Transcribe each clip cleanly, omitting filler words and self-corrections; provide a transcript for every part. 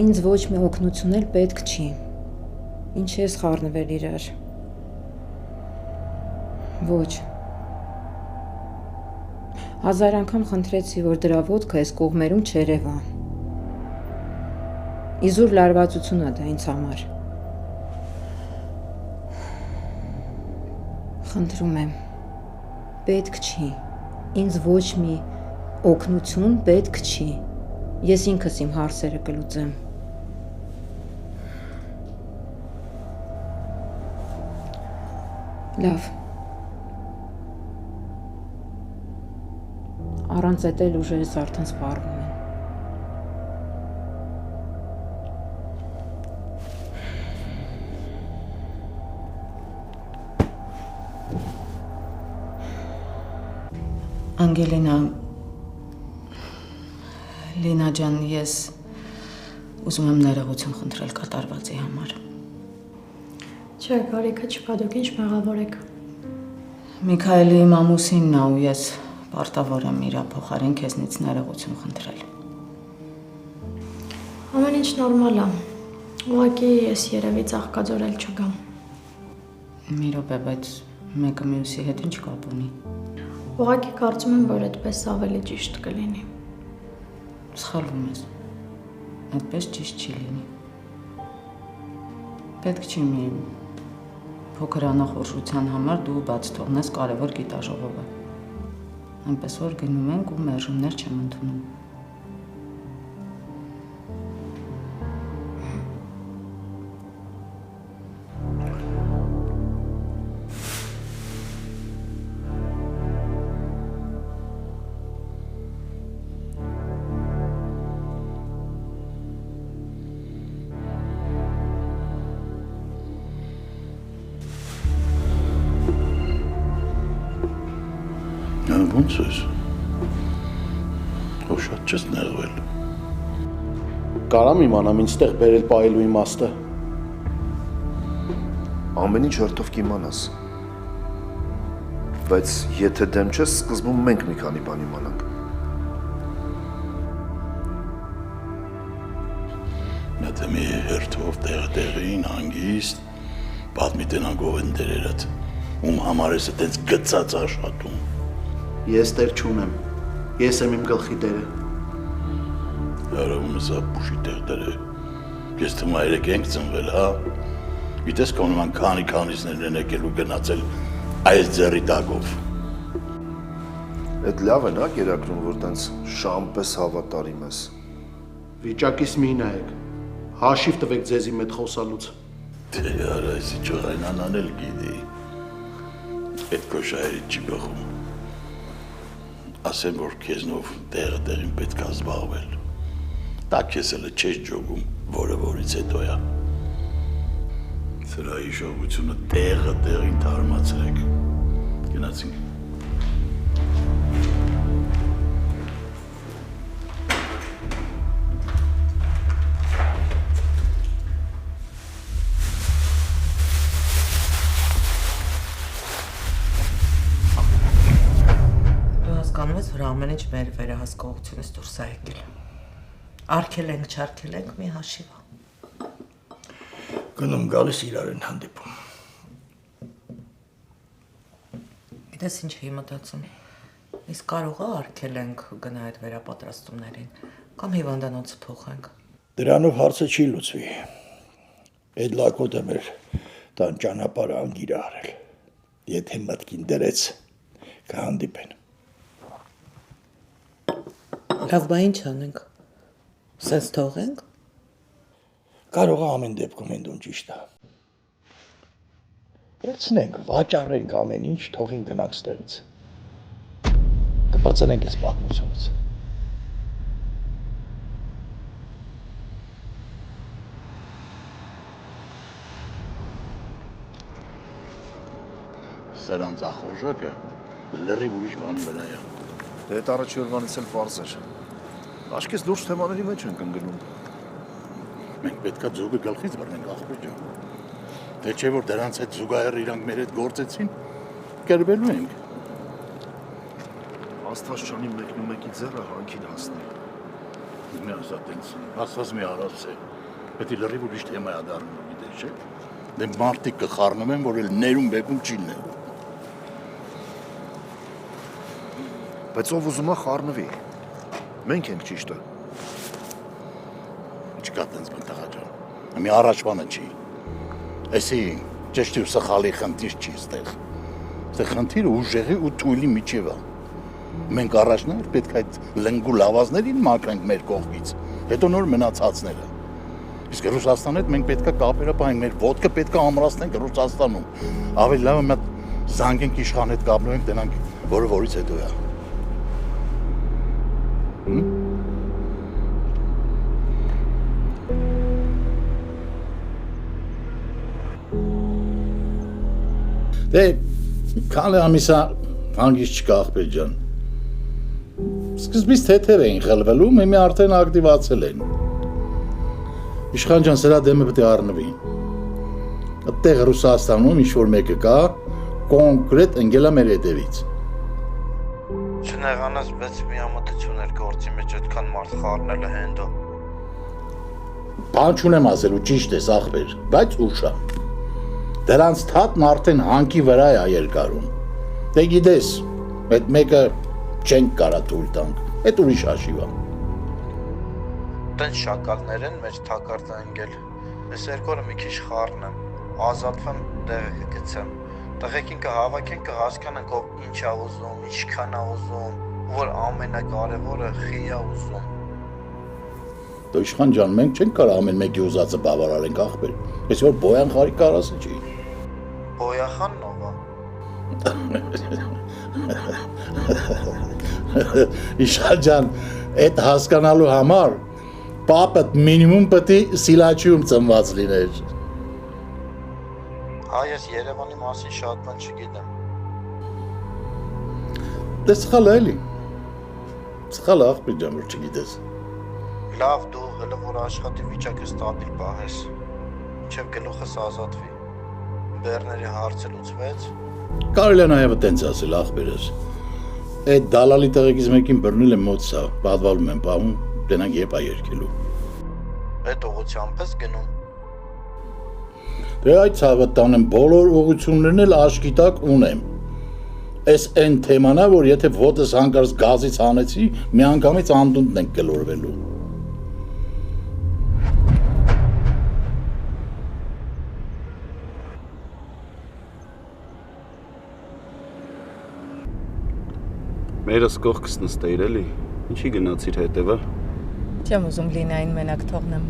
ինձ ոչ մի օգնություն էլ պետք չի։ Ինչ ես խառնվել իրար։ Ոչ։ Հազար անգամ խնդրեցի, որ դրա ոտքը այս կողմերում չերևա։ Իզուր լարվածություն է դա ինձ համար։ Խնդրում եմ, պետք չի, ինձ ոչ մի օգնություն պետք չի, ես ինքս իմ հարցերը կլուծեմ։ Լավ։ Առանց էդ էլ ուժերս արդեն սպառվում են։ Անգելինա, Լինա ջան, ես ուզում եմ ներողություն խնդրել կատարվածի համար։ Չէ, կարիքը չկա, դուք ինչ մեղավոր եք։ Միքայելի իմ ամուսինն է ու ես պարտավոր եմ իրա փոխարեն քեզնից ներողություն խնդրել։ Ամեն ինչ նորմալ է։ Ուղղակի ես երևի ծաղկաձորել չգամ։ Մի րոպե, բայց մեկը մյուսի հետ ինչ կապ ունի։ Ուղղակի կարծում եմ, որ այդպես ավելի ճիշտ կլինի։ Սխալվում ես։ Այդպես ճիշտ չի լինի։ Պետք չի մի փոքր անախորժության համար դու բաց թողնես կարևոր գիտաժողովը։ Այնպես որ գնում ենք ու մերժումներ չեմ ընդունում։ Ոնց ես, ով շատ չես նեղվել։ Կարամ իմանամ ինձ տեղ բերել պահելու իմաստը։ Ամեն ինչ հերթով կիմանաս։ Բայց եթե դեմ չես, սկզբում մենք մի քանի բան իմանանք։ Եթե մի հերթով տեղին հանգիստ, պատմի տնանք ով են դերերդ, ում համար ես այդպես գծած աշխատում։ Ես տեր չունեմ, ես եմ իմ գլխի տերը։ Հարավում ես ապուշի տեղերը, ես թվում այրեք ենք ծնվել, հա։ Գիտես կոնման քանիսներն են եկել ու գնացել այս ձեռի տակով։ Այդ լավ են, հա, կերակրում, որ տենց շամպես հավատարիմ ես։ Վիճակիս մի նայեք, հաշիվ տվեք ձեզի մետ խոսալուց։ Դե արա, այսի ճողայնան անել գիտի, այդ կոշայերի չի բխում։ Ասեմ, որ քեզնով տեղին պետք է զբաղվել։ Դա քեզ էլ չես ջոգում, որը որից հետո է։ Սրա հիշողությունը տեղին թարմացրեք։ Գնացինք։ Հասկանում որ ամեն ինչ մեր վերահսկողությունից դուրս է եկել։ Արգել ենք, չարգել ենք մի հաշիվա։ Գնում գալիս իրար են հանդիպում։ Գիտես ինչ էի մտածում։ Իսկ կարող է արգել ենք գնա այդ վերապատրաստումներին կամ հիվանդանոցը փոխենք։ Դրանով հարցը չի լուծվի։ Այդ լակոտը մեր տան ճանապարհը անգիր արել։ Եթե մտքին դրեց, կհանդիպեն։ Լավ, բա ինչ անենք։ Սենց թողենք։ Կարող է ամեն դեպքում ընդուն ճիշտ է։ Վերցնենք, վաճառենք ամեն ինչ, թողին գնանք ստեղից։ Կբացանենք այս պատմությունից։ Սրանց ախորժակը լրիվ ուրիշ բանի վրա է։ Դե այդ առաջի օրվանից էլ պարզ էր։ Աշկես լուրջ թեմաների մեջ ենք ընկնում։ Մենք պետքա ձուկը գլխից բռնենք ախպեր ջան։ Թե չէ որ դրանց հետ զուգահեռ իրանք մեր հետ գործեցին, կերվելու ենք։ Աստվածչանի մեկնումեկի ձեռը հանքին հասնի։ Մի ասա տենց, ասած մի արած է։ Պետք է լրիվ ուրիշ թեմա է դառնում, գիտես չէ՞։ Դե մարդիկ կխառնում են, որ էլ ներում բեկում չի ներում։ Բայց ով ուզում է խառնվի։ Մենք ենք ճիշտը։ Չկա տենց բան տղա ջան։ Մի առաջվանը չի։ Էսի ճշտի ու սխալի խնդիր չի ստեղ։ Ստեղ խնդիրը ուժեղի ու թույլի միջև է։ Մենք առաջներ պետք է այդ լնգու լավազներին մաքրենք մեր կողքից, հետո նոր մնացածները։ Իսկ Ռուսաստանի հետ մենք պետք է կապերը պահենք, մեր ոտքը պետք է ամրացնենք Ռուսաստանում։ Ավելի լավ է մի հատ զանգենք իշխան հետ կապնենք, տենանք, որը որից հետո է։ Դե, քանի ամիսա հանգիստ չկա աղբեր ջան։ Սկզբից թեթև էին խլվելու, հիմա արդեն ակտիվացել են։ Իշխան ջան, սրա դեմը պետք է առնվի։ Այդտեղ Ռուսաստանում ինչ-որ մեկը կա, կոնկրետ ընկել է մեր հետևից։ Չնեղանաս բայց միամտություն էր գործի մեջ այդքան մարդ խառնելը հենդո։ Բան չունեմ ասելու, ճիշտ ես աղբեր, բայց ուշ է։ Դրանց թաթն արդեն հանքի վրա է երկարում։ Դե գիտես, այդ մեկը չենք կարա թույլ տանք, այդ ուրիշ հաշիվ է։ Տենց շակալներ են մեջ թակարդը ընկել։ Ես երկու օրը մի քիչ խառնեմ, ազատվեմ, տեղը կգցեմ։ Տղեկին կհավաքեն, կհասկանանք ով ինչ է ուզում, ինչքան է ուզում, որ ամենակարևորը խի է ուզում։ Դե իշխան ջան, մենք չենք կարող ամեն մեկի ուզածը բավարարենք աղբեր։ Ես որ Բոյան խարի կարասը չի։ Բոյախանն ով է։ Իշխան ջան, այդ հասկանալու համար պապդ մինիմում պետք է սիլաչիում ծնված լիներ։ Հա, ես Երևանի մասին շատ բան չգիտեմ։ Դե սխալ է էլի։ Սխալ է աղբեր ջան, որ չգիտես։ Լավ դու հələ որ աշխատի վիճակը ստաբիլ պահես, մինչև գլուխս ազատվի։ Բեռների հարցը լուծվեց։ Կարելի է նաև տենց ասել աղբերս։ Այդ դալալի տեղեկից մեկին բռնել եմ մոտ սա, պատվալում եմ պահում, տենանք եփ է երկելու։ Այդ ուղղությամբ ես գնում։ Դե այդ ցավը տանեմ բոլոր ուղղություններն էլ աշկի տակ ունեմ։ Էս այն թեմանա, որ եթե ոտս հանկարծ գազից հանեցի, միանգամից անդունդն ենք գլորվելու։ Մերս կողքս նստեիր էլի, ինչի գնացիր հետևը։ Չեմ ուզում Լինային մենակ թողնեմ։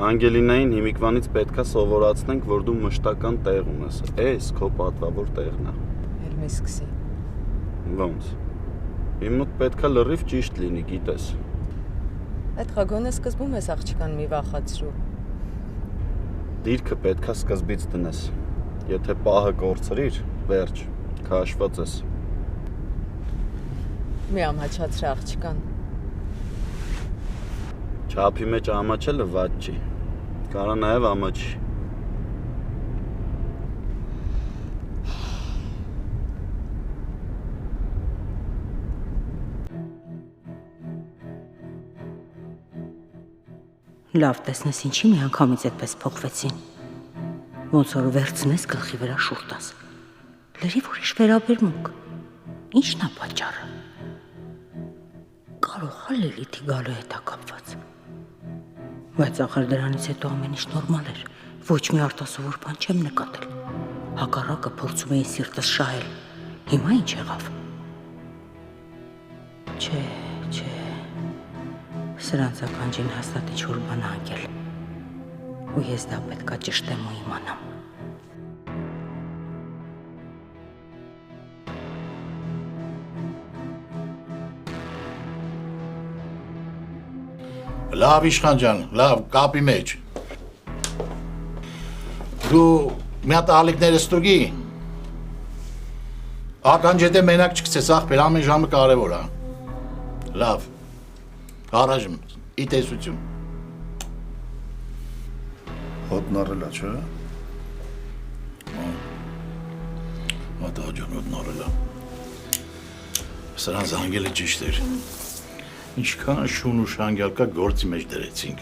Անգելինային հիմիկվանից պետքա սովորացնենք, որ դու մշտական տեղ ունես։ Էս քո պատվավոր տեղն է։ Էլ մի սկսի։ Ոնց։ Իմ մոտ պետքա լրիվ ճիշտ լինի, գիտես։ Այդ խագոնը սկզբում ես աղջկան մի վախացրու։ Դիրքը պետքա սկզբից դնես։ Եթե պահը կորցրիր, վերջ, քաշված ես։ Մի ամաչացրի աղջկան։ Չափի մեջ ամաչելը վատ չի, կարա նաև ամաչի։ Լավ տեսնես ինչի մի անգամից այդպես փոխվեցին։ Ոնց որ վերցնես գլխի վրա շուռ տաս։ Լրիվ ուրիշ վերաբերմունք։ Ինչն է պատճառը։ Կարող է Լիլիթի գալու հետ կապված։ Բայց ախր դրանից հետո ամեն ինչ նորմալ էր։ Ոչ մի արտասովոր բան չեմ նկատել։ Հակառակը փորձում էի սիրտս շահել։ Հիմա ինչ եղավ։ Չէ։ Սրանց ականջին հաստատ ինչ-որ բան անգել։ Ու ես դա պետքա ճշտեմ ու իմանամ։ Լավ իշխան ջան, լավ, կապի մեջ։ Դու մի հատ ալիքները ստուգի։ Ականջետը մենակ չգցես, աղբեր, ամեն ժամը կարևոր է։ Լավ։ Առաջում, իտեսություն։ Հոդն առել է, չէ՞։ Մատա ջան, հոդն առել է։ Սրան զանգելը ճիշտ էր։ Ինչքան շուն ու շանգյալ կա գործի մեջ դրեցինք։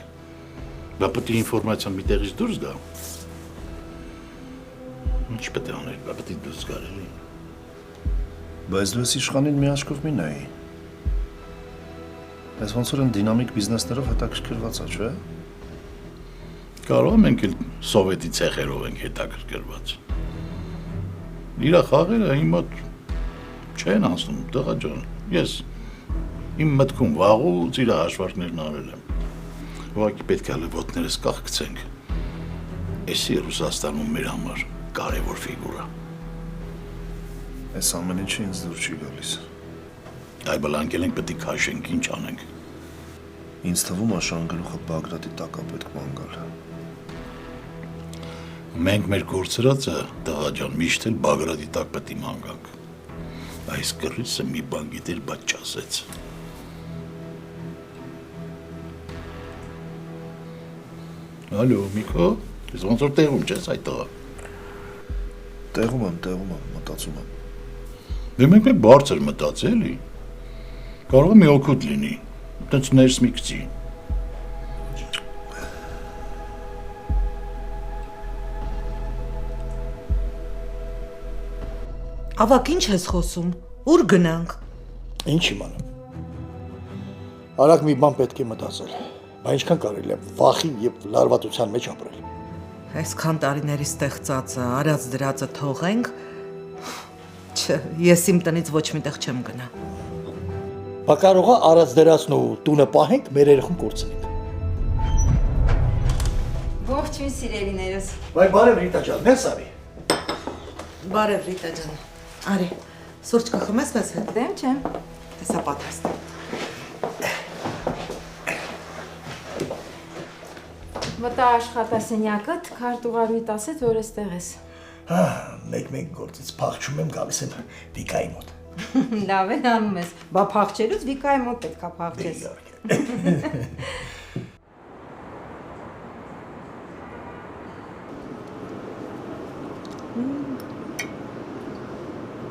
Բա պետք է ինֆորմացիան մի տեղից դուրս գա։ Ինչ պետք է անել, բա պետք է դուրս գա էլի։ Բայց դու ես իշխանին մի աչքով մի նայի։ Այս ոնց որ են դինամիկ բիզնեսներով հետաքրքրված է, չէ՞։ Կարող ենք էլ սովետի ցեղերով ենք հետաքրքրված։ Իրա խաղերը հիմա չեն անցնում, տղա ջան։ Ես իմ մտքում վաղուց իր հաշվարկներն արել եմ։ Ուղղակի պետք է ոտներս կախկցենք։ Էսի Ռուսաստանում մեր համար կարևոր ֆիգուրա։ Այս ամեն ինչը ինձ դուր չի գալիս։ Այ բլանկել ենք պետք է քաշենք, ինչ անենք։ Ինձ թվում է շանգլուխը Բագրատի տակ է պետք ման գալ։ Մենք մեր գործրածը, տղա ջան, միշտ էլ Բագրատի տակ պետք է ման գանք։ Այս կռիցը մի բան գիտեր, բայց չասեց։ Ալո, Միկո, ես ոնց որ տեղում չես այդ տղա։ Տեղում եմ, մտածում եմ։ Դե մենք բարձր մտածել էլի։ Կարող է մի օգուտ լինի, տենց ներս մի գցի։ Ավակ, ինչ ես խոսում, ուր գնանք։ Ինչ իմանամ։ Արագ մի բան պետք է մտածել, բայց ինչքան կարելի է վախի եւ լարվածության մեջ ապրել։ Այսքան տարիների ստեղծածը, արած դրածը թողենք։ Չէ, ես իմ տնից ոչ միտեղ չեմ գնա։ Բա կարող է արած դրածն ու տունը պահենք, մեր երեխուն կորցնենք։ Ողջույն սիրելիներս։ Բայ բարև Ռիտա ջան, նես արի։ Բարև Ռիտա ջան։ Արի, սուրճ կխմես մեզ հետ։ Դեմ չեմ։ Տեսա պատրաստ։ Մտա աշխատասենյակդ, քարտուղարույթ ասեց, որ էստեղ ես։ Հա, մեկ գործից փախչում եմ, գալիս եմ Վիկայի մոտ։ Լավ է անում ես։ Բա փախչելուց Վիկայի մոտ պետքա փախչես։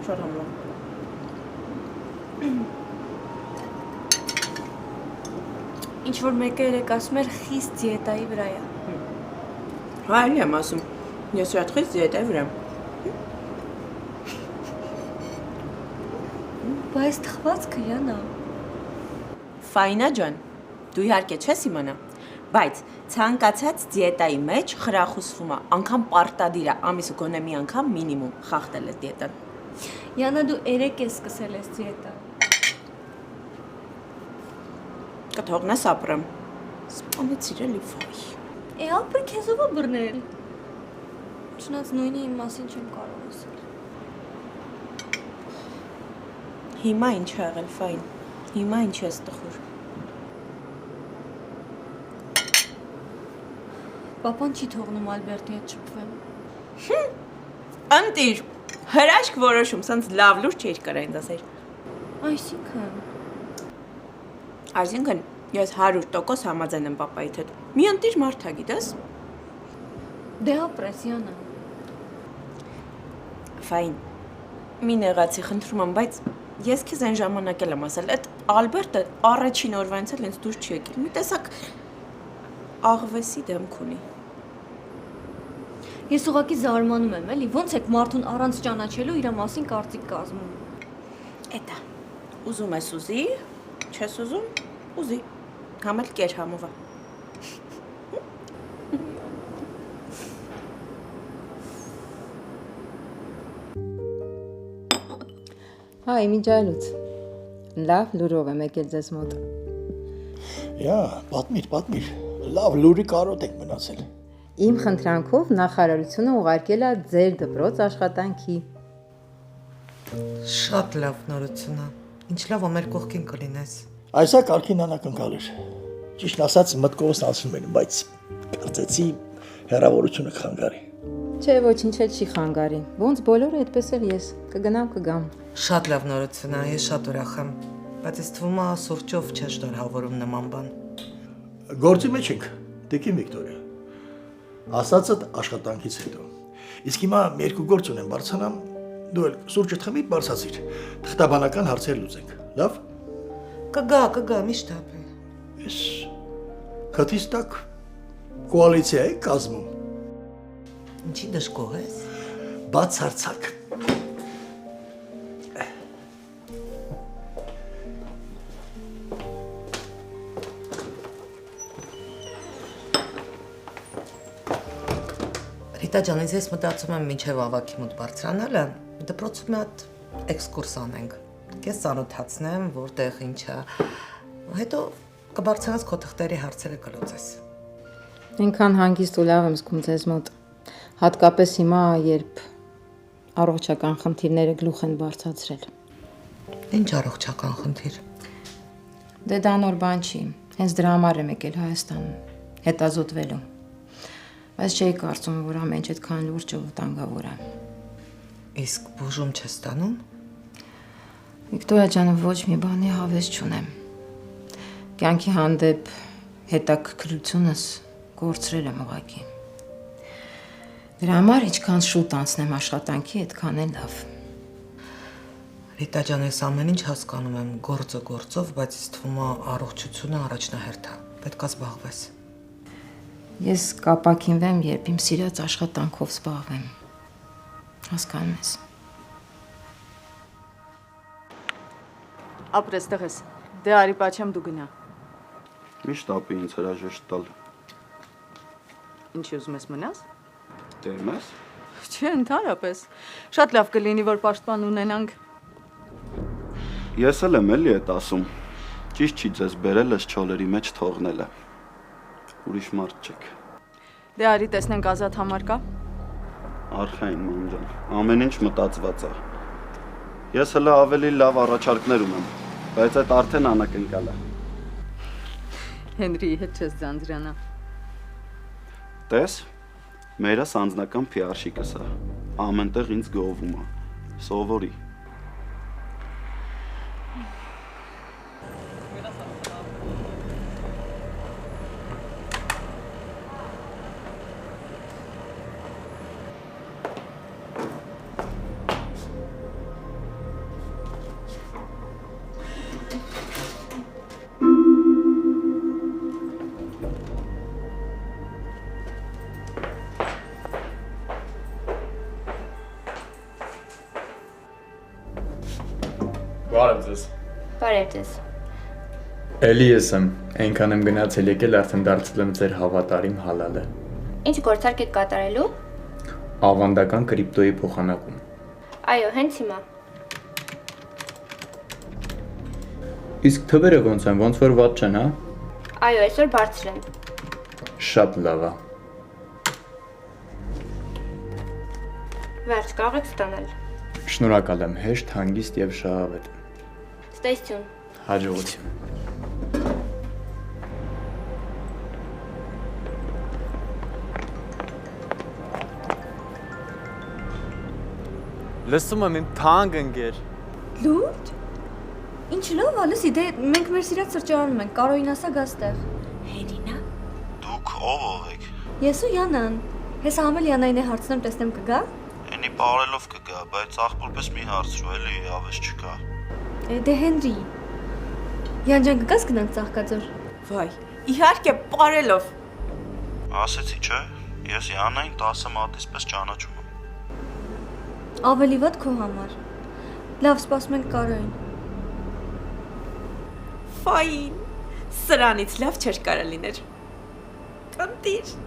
Շարամլա։ Ինչ որ մեկը երեք ասում էր խիստ դիետայի վրա է։ Հա, էլի եմ ասում։ Ես շատ խիստ դիետայի վրա եմ։ Բայց թխվածքը յանա։ Ֆայնա ջան, դու իհարկե չես իմանա, բայց ցանկացած դիետայի մեջ խրախուսվում է, անգամ պարտադիր է ամիսը գոնե մի անգամ մինիմում խախտել ես դիետան։ Յանա դու երեք ես սկսել ես դիետա։ Կթողնես ապրեմ։ Սպանեցիր էլի վայ։ Է ապրի քեզով է բռնել։ Չնայած նույնը իմ մասին չեմ կարող ասել։ Հիմա ինչ ա եղել ֆայն։ Հիմա ինչ ես տխուր։ Պապան չի թողնում Ալբերտի հետ շփվեմ։ Անտիր, հրաշք որոշում, սենց լավ լուր չէր կարա ինձ ասել։ Այսինքն ես 100% համաձայն եմ պապայիդ հետ։ Մի ընտիր մարդ ա գիտես։ Դե ապրես Յանա։ Ֆայն։ Մի նեղացի խնդրում եմ, բայց ես քեզ այն ժամանակ էլ եմ ասել, այդ Ալբերտը առաջին օրվանից էլ ինձ դուր չի եկել։ Մի տեսակ աղվեսի դեմք ունի։ Ես ուղղակի զարմանում եմ, էլի, ոնց եք մարդուն առանց ճանաչելու իր մասին կարծիք կազմում։ Էտա։ Ուզում ես ուզի, չես ուզում, ուզի։ Համել կեր համովա։ Հայ, միջայլուց։ Լավ լուրով եմ եկել ձեզ մոտ։ Յա, պատմիր, լավ լուրի կարոտ եք մնացել։ Իմ խնդրանքով նախարարությունը ուղարկել է ձեր դպրոց աշխատանքի։ Շատ լավ նորություն է։ Ինչ լավ որ մեր կողքին կլինես։ Այսա կարգին անակնկալ էր։ Ճիշտ ասած մտքովս անցնում եմ, բայց կարծեցի հեռավորությունը կխանգարի։ Չէ, ոչինչ չի խանգարի։ Ոնց բոլորը այդպես էլ ես կգամ։ Շատ լավ նորություն է, ես շատ ուրախ եմ, բայց ես թվում է սուրճով չես շնորհավորում նման բան։ Գործի մեջ ենք, Տիկին Վիկտորիա։ Ասածդ աշխատանքից հետո։ Իսկ հիմա մի երկու գործ ունեմ բարձանամ, դու էլ սուրճը թխմի բարձացիր։ Թղթաբանական հարցեր լուծենք։ Լավ։ Կգա, միշտ ապե։ Ես քաթիս տակ Կոալիցիա է կազմում։ Ինչի դժգոհ ես։ Բացարձակ։ Ռիտա ջան, ես մտածում եմ մինչև ավակի մոտ բարձրանալը, դպրոցում մի հատ էքսկուրս անենք։ Քեզ ծանոթացնեմ, որտեղ ինչա։ Հետո կբարձրանաս քո թղթերի հարցերը կլուծես։ Այնքան հանգիստ ու լավ եմ զգում ձեզ մոտ։ Հատկապես հիմա, երբ առողջական խնդիրները գլուխ են բարձրացրել։ Ինչ առողջական խնդիր։ Դե դա նոր բան չի։ Հենց դրա համար եմ եկել Հայաստան, հետազոտվելու։ Բայց չէի կարծում, որ ամեն ինչ այդքան լուրջ ու վտանգավոր է։ Իսկ բուժում չես ստանում։ Վիկտորիա ջան, ոչ մի բանի հավես չունեմ։ Կյանքի հանդեպ հետաքրքրությունս կորցրել եմ ուղղակի։ Դրա համար ինչքան շուտ անցնեմ աշխատանքի, այդքան էլ լավ։ Ռիտա ջան, ես ամեն ինչ հասկանում եմ գործը գործով, բայց ինձ թվում է առողջությունը առաջնահերթ է։ Պետք է զբաղվես։ Ես կապակինվեմ, երբ իմ սիրած աշխատանքով զբաղվեմ։ Հասկանում ես։ Ապրես տղես, դե արի պաչեմ դու գնա։ Միշտ ապի ինձ հրաժեշտ տալ։ Ինչի ուզում ես մնաս։ Դեմ ես։ Չէ, ընդհանրապես։ Շատ լավ կլինի, որ պաշտպան ունենանք։ Ես էլ եմ էլի այդ ասում։ Ճիշտ չի ձեզ բերելս չոլերի մեջ թողնելը։ Ուրիշ մարդ չեք։ Դե արի տեսնենք ազատ համար կա։ Արխային ման ջան, ամեն ինչ մտածված է։ Ես հələ ավելի լավ առաջարկներ ունեմ, բայց այդ արդեն անակնկալ է։ Հենրիի հետ չես ձանձրանա։ Տես, մերս անձնական PR-շիկս է։ Ամենտեղ ինձ գովում է։ Սովորի։ Բարև ձեզ։ Բարև ձեզ։ Էլի ես եմ, այնքան եմ գնացել եկել, արդեն դարձել եմ ձեր հավատարիմ հալալը։ Ինչ գործարք եք կատարելու։ Ավանդական կրիպտոյի փոխանակում։ Այո, հենց հիմա։ Իսկ թվերը ոնց են, ոնց որ վատ չեն, հա։ Այո, այսօր բարձր են։ Շատ լավ է։ Վերջ, կարող եք ստանալ։ Շնորհակալ եմ, հեշտ, հանգիստ եւ շահավետ։ Ստեսություն։ Հաջողություն։ Լսում եմ իմ թանկ ընկեր։ Լուրջ։ Ինչ լավ է, լսի, դե մենք մեր սիրած սրճարանում ենք, Կարոյին ասա գա ստեղ։ Հերինա։ Դուք ով եք։ Ես ու Յանան։ Հեսա համել Յանային է հարցնեմ, տեսնեմ կգա։ Էնի բարելով կգա, բայց աղբորպես մի հարցրու էլի, ավես չկա։ Դե Հենրի։ Յան ջան կգաս գնանք Ծաղկաձոր։ Վայ, իհարկե, բարելով։ Ասեցի, չէ։ Ես Յանային 10 մատից պես ճանաչում եմ։ Ավելի վատ քո համար։ Լավ, սպասում ենք Կարոյին։ Ֆայն։ Սրանից լավ չէր կարա լիներ։ Կանտիր։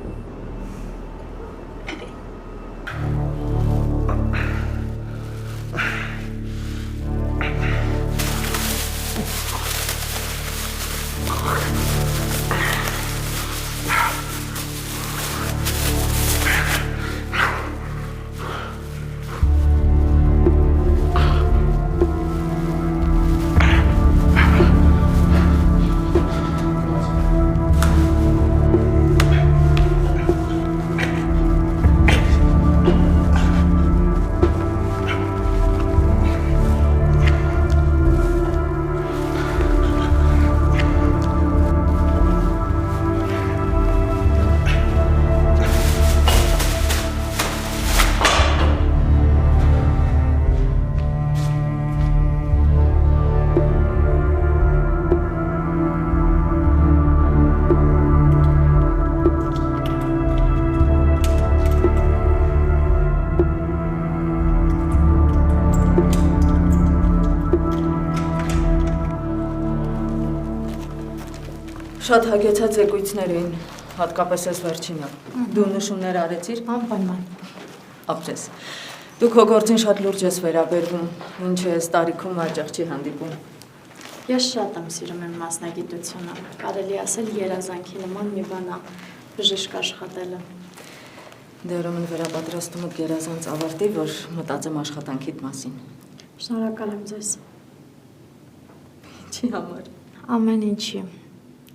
Շատ հագեցած զեկույցներ էին, հատկապես այս վերջինը։ Դու նշումներ արեցիր։ Անպայման։ Ապրես։ Դու քո գործին շատ լուրջ ես վերաբերվում, ինչը այս տարիքում հաճախ չի հանդիպում։ Ես շատ եմ սիրում իմ մասնագիտությունը, կարելի ասել երազանքի նման մի բան է բժիշկ աշխատելը։ Դե ուրեմն վերապատրաստումը գերազանց ավարտի, որ մտածեմ աշխատանքիդ մասին։ Շնորհակալ եմ ձեզ։ Ինչի համար։ Ամեն ինչի։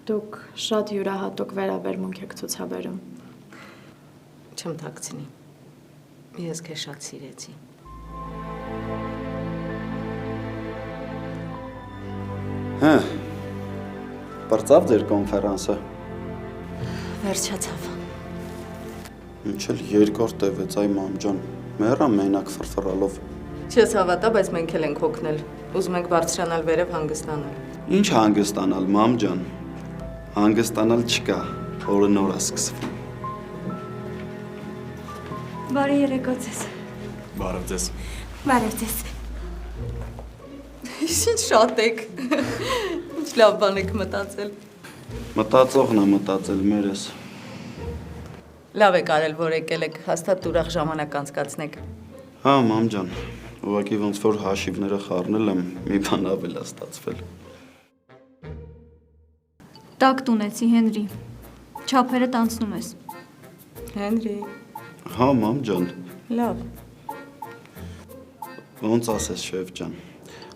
Դուք շատ յուրահատուկ վերաբերմունք եք ցուցաբերում։ Չեմ թաքցնի։ Ես քեզ շատ սիրեցի։ Հա։ Բարձավ ձեր կոնֆերանսը։ Վերջացավ։ Ինչ էլ երկար տևեց այ մամ ջան։ Մեռա մենակ ֆրֆռալով։ Չես հավատա, բայց մենք էլ ենք օգնել։ Ուզում ենք բարձրանալ վերև հանգստանալ։ Ինչ հանգստանալ, մամ ջան։ Հանգստանալ չկա, օրը նոր է սկսվում։ Բարի երեկո ձեզ։ Բարև ձեզ։ Բարև ձեզ։ Ինչ շատ եք։ Ինչ լավ բան եք մտածել։ Մտածողն է մտածել մերես։ Լավ եք արել, որ եկել եք, հաստատ ուրախ ժամանակ անցկացնեք։ Հա, մամ ջան, ուղղակի ոնց որ հաշիվները խառնել եմ, մի բան ավել է ստացվել։ Տակ տունեցի, Հենրի։ Չափերդ անցնում ես։ Հենրի։ Հա, մամ ջան։ Լավ։ Ոնց ասես, շեֆ ջան։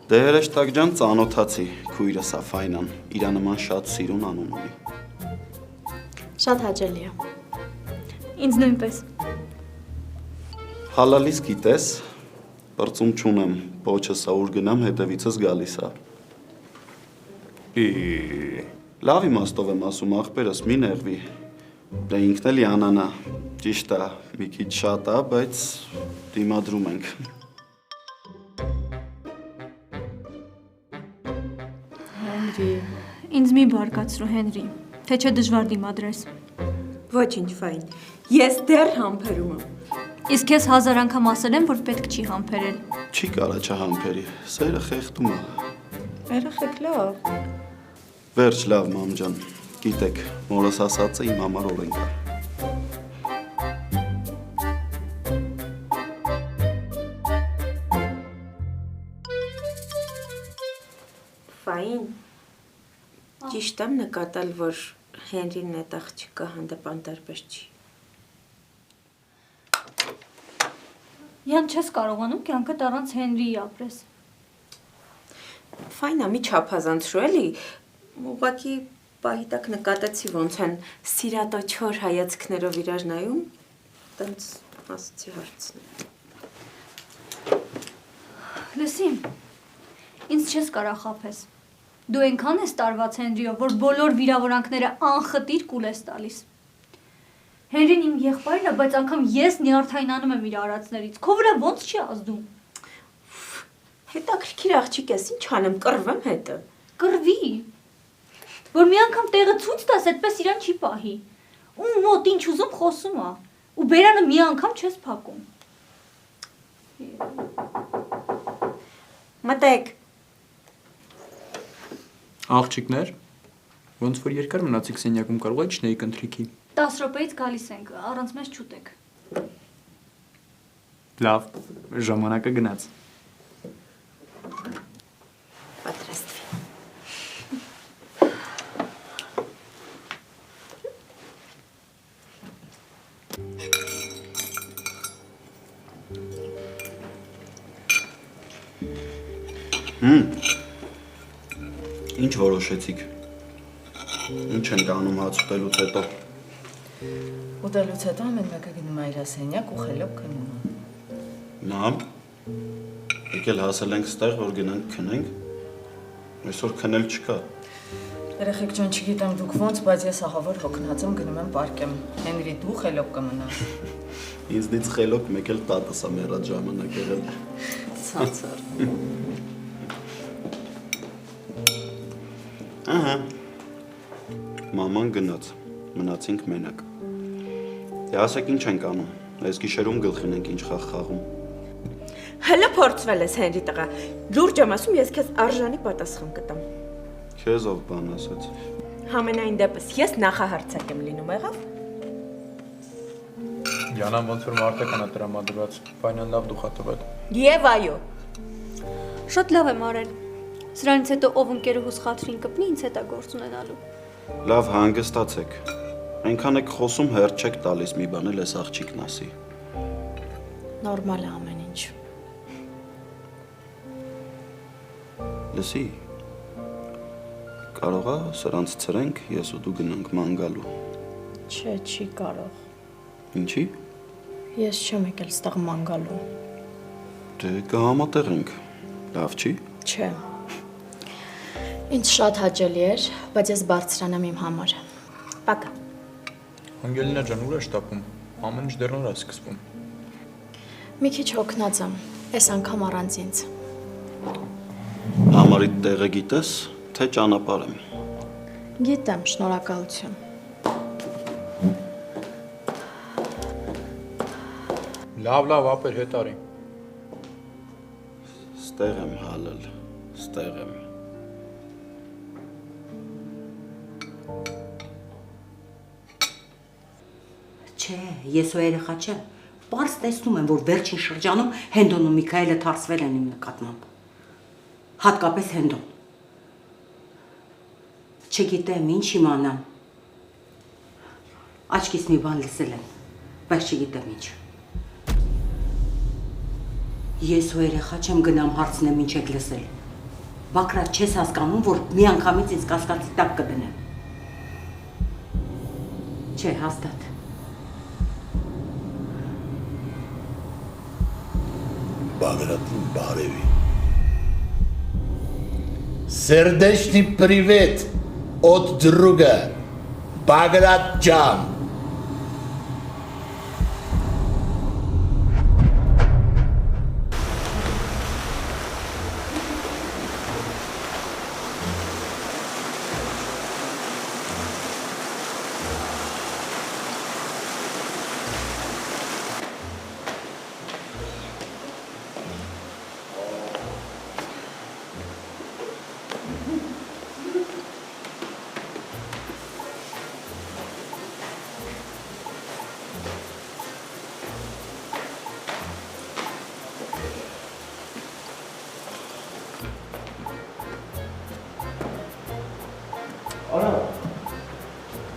Դե երեշտակ ջան ծանոթացի, քույրս է Ֆայնան, իրա նման շատ սիրուն անուն ունի։ Շատ հաճելի է։ Ինձ նույնպես։ Հալալիս գիտես, բրծում չունեմ, պոչս ա ուր գնամ, հետևիցս գալիս ա։ Լավ իմաստով եմ ասում, աղբերս մի նեղվի։ Դե ինքն էլ Յանանա, ճիշտ է, մի քիչ շատ է, բայց դիմադրում ենք։ Հենրի։ Ինձ մի բարկացրու, Հենրի, թե չէ դժվար դիմադրես։ Ոչինչ, Ֆայն, ես դեռ համբերում եմ։ Իսկ ես 1000 անգամ ասել եմ, որ պետք չի համբերել։ Չի կարա չհամբերի, սերը խեղդում է։ Երեխեք լավ։ Վերջ լավ, մամ ջան, գիտեք, մորս ասածը իմ համար օրենք է։ Ֆայն, ճիշտ եմ նկատել, որ Հենրին այդ աղջիկը հանդեպ անտարբեր չի։ Յան չես կարողանում կյանքդ առանց Հենրիի ապրես։ Ֆայնա, մի չափազանցրու էլի, ուղղակի պահիտակ նկատեցի ոնց են սիրատո չոր հայացքներով իրար նայում, տենց ասացի հարցնել։ Լսի, ինձ չես կարող խաբես։ Դու այնքան ես տարված Հենրիով, որ բոլոր վիրավորանքները անխտիր կուլ ես տալիս։ Հենրին իմ եղբայրն է, բայց անգամ ես նյարդայնանում եմ իր արածներից։ Քո վրա ոնց չի ազդում։ Հետաքրքիր աղջիկ ես, ինչ անեմ, կռվեմ հետը։ Կռվի։ Որ մի անգամ տեղը ցույց տաս, այդպես իրան չի պահի։ Ու մոտ ինչ ուզում խոսում է։ Ու բերանը մի անգամ չես փակում։ Մտեք։ Աղջիկներ, ոնց որ երկար մնացիք սենյակում, կարող եք շնեյք ընթրիքի։ 10 րոպեից գալիս ենք, առանց մեզ չուտեք։ Լավ, ժամանակը գնաց։ Պատրաստվի։ Ինչ որոշեցիք։ Ինչ ենք անում հաց ուտելուց հետո։ Ուտելուց հետո ամեն մեկը գնում է իր սենյակ ու խելոք քնում է։ Մամ, եկել հասել ենք ստեղ, որ գնանք քնենք։ Այսօր քնել չկա։ Երեխեք ջան, չգիտեմ դուք ոնց, բայց ես ահավոր հոգնած եմ, գնում եմ պարկեմ։ Հենրի, դու խելոք կմնաս։ Ինձնից խելոք մեկ էլ տատս է մեռած ժամանակ եղել։ Ցածր։ Ահա։ Մաման գնաց, մնացինք մենակ։ Դե ասեք ինչ ենք անում, այս գիշերում գլխին ենք ինչ խաղ խաղում։ Հələ փորձվել ես Հենրի տղա, լուրջ եմ ասում, ես քեզ արժանի պատասխան կտամ։ Քեզ ով բան ասաց։ Համենայն դեպս ես նախահարցակ եմ լինում, եղավ։ Յանան ոնց որ մարտական է տրամադրված, բանյան լավ դուխատվեց։ Եվ այո։ Շատ լավ եմ արել։ Սրանից հետո ով ընկերուհուս խաթրին կպնի, ինձ հետ է գործ ունենալու։ Լավ հանգստացեք։ Այնքան եք խոսում հերթ չեք տալիս մի բան էլ էս աղջիկն ասի։ Նորմալ է ամեն ինչ։ Լսի։ Կարող է սրանց ցրենք, ես ու դու գնանք ման գալու։ Չէ, չի կարող։ Ինչի։ Ես չեմ եկել ստեղ ման գալու։ Դե կհամատեղենք։ Լավ չի։ Չէ։ Ինձ շատ հաճելի էր, բայց ես բարձրանամ իմ համար։ Պակա։ Անգելինա ջան, ուր ես տապում։ Ամեն ինչ դեռ նոր է սկսվում։ Մի քիչ հոգնած եմ, այս անգամ առանց ինձ։ Համարիդ տեղը գիտես, թե ճանապարհ եմ։ Գիտեմ, շնորհակալություն։ Լավ, ապեր հետ արի։ Ստեղ եմ հալել, ստեղ եմ։ Չէ, ես ու երեխա չեմ։ Պարզ տեսնում եմ, որ վերջին շրջանում Հենդոն ու Միքայելը թարսվել են իմ նկատմամբ։ Հատկապես Հենդոն։ Չգիտեմ, ինչ իմանամ։ Աչքիս մի բան լսել եմ, բայց չգիտեմ ինչ։ Ես ու երեխա չեմ գնամ հարցնեմ ինչ եք լսել։ Բակրատ չես հասկանում, որ մի անգամից ինձ կասկածի տակ կդնեմ։ Չէ, հաստատ։ Багратин бареви. Сердечный привет от друга, Баграт Джан.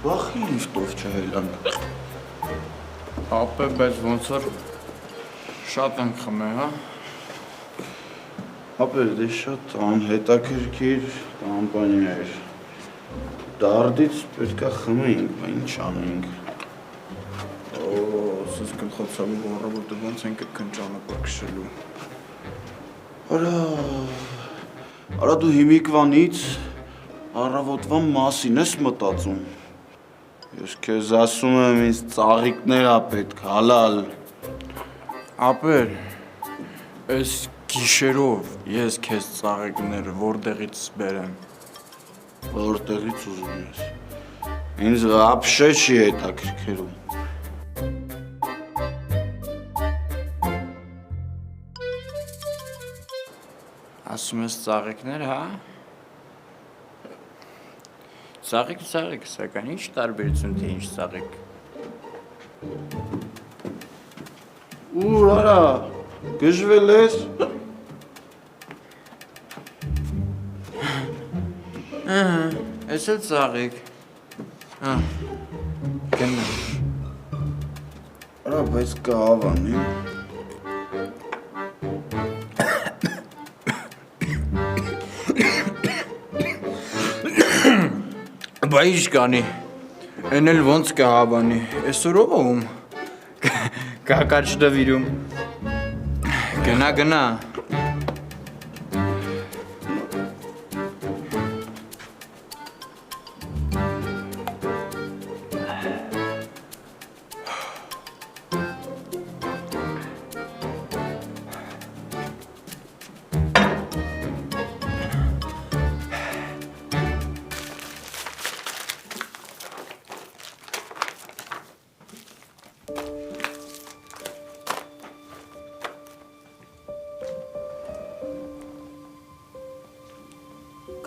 Բախի լիֆտով չհելան։ Ապե, բայց ոնց որ շատ ենք խմել, հա։ Ապե, դե շատ անհետաքրքիր կամպանիա էր։ Դարդից պետք է խմեինք, բա ինչ անենք։ Սս գլխացավ ու առավոտը ոնց ենք այդքան ճանապարհ քշելու։ Արա դու հիմիկվանից առավոտվա մասին ես մտածում։ Ես քեզ ասում եմ, ինձ ծաղիկներ ա պետք, հալալ։ Ապեր, այս գիշերով ես քեզ ծաղիկները որտեղից բերեմ։ Որտեղից ուզում ես։ Ինձ вообще չի հետաքրքրում։ Ասում ես ծաղիկներ, հա։ Ծաղիկ, սակայն ինչ տարբերություն թե ինչ ծաղիկ։ Ուր արա, գժվել ես։ Ես էլ ծաղիկ։ Գնա։ Արա, բայց կա հավանի։ Բա ինչ կանի, են էլ ոնց կհաբանի, էսորով ում, կակաչ դվիրում, գնա։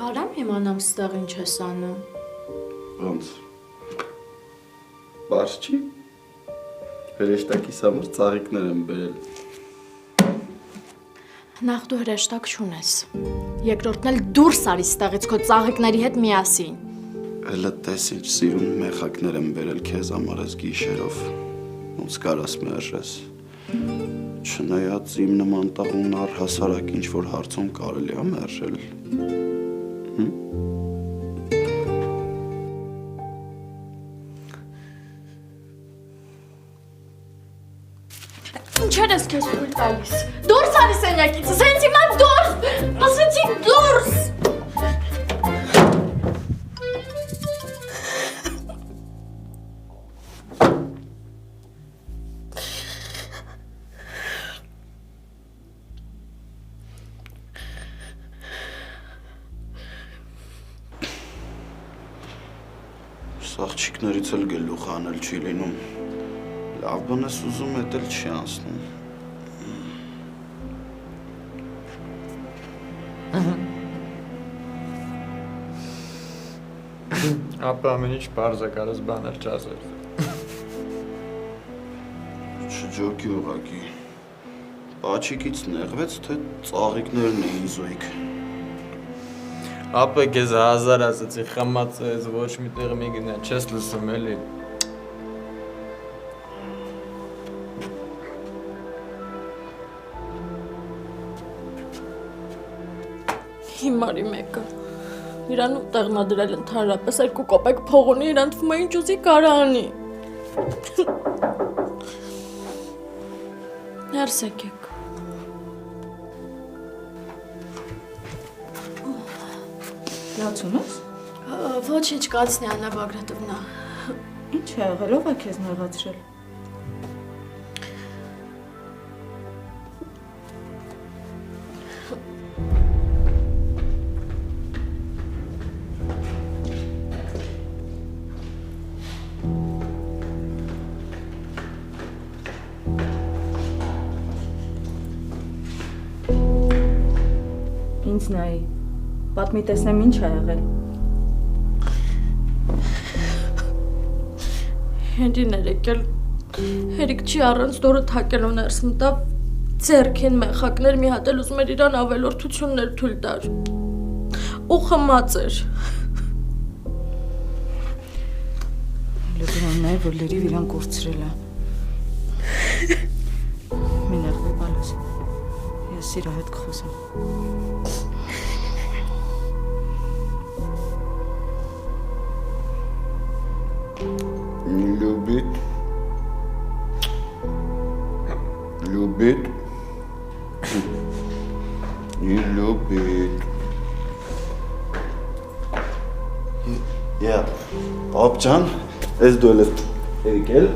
Կարամ իմանամ ստեղ ինչ ես անում։ Ոնց։ Բարս չի։ Հրեշտակիս համար ծաղիկներ եմ բերել։ Նախ դու հրեշտակ չունես։ Երկրորդն էլ դուրս արի ստեղից քո ծաղիկների հետ միասին։ Էլը տես ինչ սիրուն մեխակներ եմ բերել քեզ համար ես գիշերով։ Ոնց կարաս մերժես։ Չնայած իմ նման տաղուն առհասարակ ինչ որ հարցում կարելի է մերժել։ Ինչեր ես քեզ թույլ տալիս։ Դուրս արի սենյակիցս, հենց հիմա դուրս։ Ասեցի դուրս։ Աղջիկներից էլ գլուխ անել չի լինում։ Լավ բան ես ուզում, էդ էլ չի անցնում։ Ապա ամեն ինչ պարզ է, կարես բաներ չասել։ Չջոկի ուղղակի։ Պաչիկից նեղվեց, թե ծաղիկներն էին զույգ։ Ապա քեզ 1000 ասացի, խմացես, ոչ մի տեղ մի գնա, չես լսում էլի։ Հիմարի մեկը։ Իրան ուտեղն ա դրել ընդհանրապես 2 կոպեկ փող ունի, իրան թվում է ինչ ուզի կարա անի։ Ներս եկեք։ Լացում ես։ Ոչինչ, կացնի Աննա Բագրատովնա։ Ինչ է եղել, ով է քեզ նեղացրել։ Ինձ նայի, պատմի տեսնեմ ինչ է եղել։ Հենրին էր եկել, հերիք չի առանց դորը թակելու ներս մտավ, ձեռքին մեխակներ մի հատ էլ ուզում էր իրան ավելորդություններ թույլ տար։ Ու խմած էր։ Լեգրանն է, որ լերիվ իրան կորցրել է։ Մի նեղվի բալոս, ես իրա հետ կխոսեմ։ Любит. Не любит. Я. Պապ ջան, ես դու ես եկել։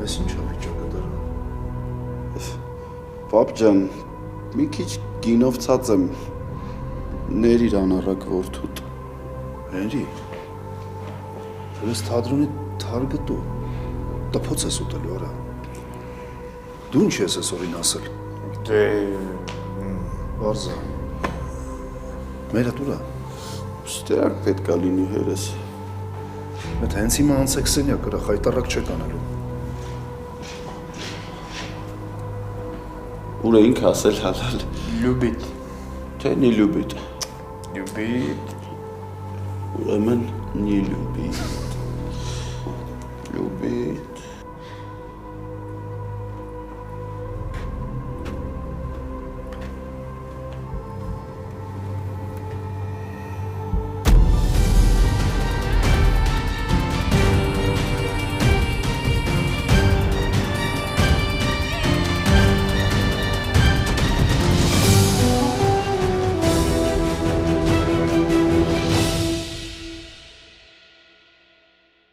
Ես ինչ ավիճակ է դառնում։ Պապ ջան, մի քիչ գինով ցած եմ։ Ներիր անառակ որդուդ։ Հենրի։ Ես թատրոնի թարգտու։ Տփոց ես ուտելու արա։ Դու ինչ ես այսօրին ասել։ Դե Բարզա։ Մերը դուրա։ Ստերակ պետք է լինի հերես։ Մետ հենց հիմա անցեք սենյակ կրա, խայտարակ չեք անելու։ Ուր էինք ասել հալալ։ Լյուբիտ։ Թե նի լյուբիտ։ Լյուբիտ։ Ուրեմն նի լյուբիտ։ Լյուբիտ։